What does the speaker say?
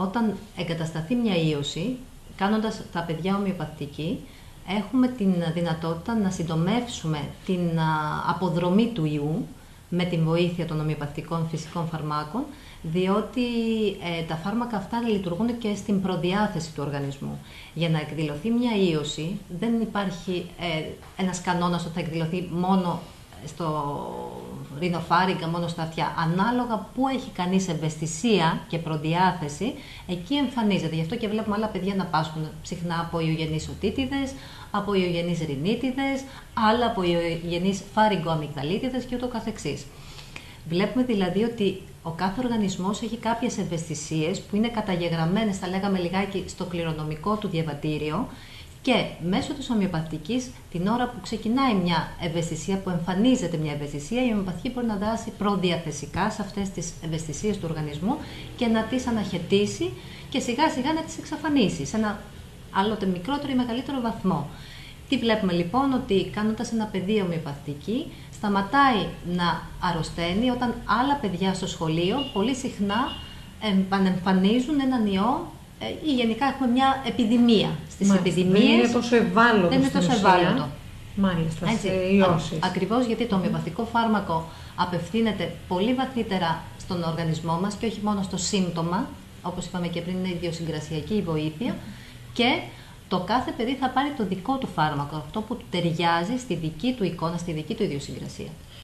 όταν εγκατασταθεί μια ίωση, κάνοντας τα παιδιά ομοιοπαθητική, έχουμε την δυνατότητα να συντομεύσουμε την αποδρομή του ιού με την βοήθεια των ομοιοπαθητικών φυσικών φαρμάκων, διότι τα φάρμακα αυτά λειτουργούν και στην προδιάθεση του οργανισμού. Για να εκδηλωθεί μια ίωση, δεν υπάρχει ένας κανόνας ότι θα εκδηλωθεί μόνο στο ρινοφάριγγα, μόνο στα αυτιά. Ανάλογα που έχει κανείς ευαισθησία και προδιάθεση, εκεί εμφανίζεται. Γι' αυτό και βλέπουμε άλλα παιδιά να πάσχουν συχνά από ιογενείς οτίτιδες, από ιογενείς ρινίτιδες, άλλα από ιογενείς φαριγγοαμυγδαλίτιδες και ούτω καθεξής. Βλέπουμε δηλαδή ότι ο κάθε οργανισμός έχει κάποιες ευαισθησίες που είναι καταγεγραμμένες, θα λέγαμε λιγάκι, στο κληρονομικό του διαβατήριο, και μέσω της ομοιοπαθητικής, την ώρα που ξεκινάει μια ευαισθησία, που εμφανίζεται μια ευαισθησία, η ομοιοπαθητική μπορεί να δράσει προδιαθεσικά σε αυτές τις ευαισθησίες του οργανισμού και να τις αναχαιτήσει και σιγά σιγά να τις εξαφανίσει σε ένα άλλοτε μικρότερο ή μεγαλύτερο βαθμό. Τι βλέπουμε λοιπόν? Ότι κάνοντας ένα παιδί ομοιοπαθητική, σταματάει να αρρωσταίνει όταν άλλα παιδιά στο σχολείο πολύ συχνά εμφανίζουν έναν ιό ή γενικά έχουμε μια επιδημία. Στις επιδημίες δεν είναι τόσο ευάλωτο. Δεν είναι τόσο ευάλωτο. Μάλιστα, σε ιώσεις. Ακριβώς γιατί το ομοιοπαθητικό φάρμακο απευθύνεται πολύ βαθύτερα στον οργανισμό μας και όχι μόνο στο σύμπτωμα, όπως είπαμε και πριν, είναι ιδιοσυγκρασιακή η βοήθεια, και το κάθε παιδί θα πάρει το δικό του φάρμακο, αυτό που του ταιριάζει στη δική του εικόνα, στη δική του ιδιοσυγκρασία.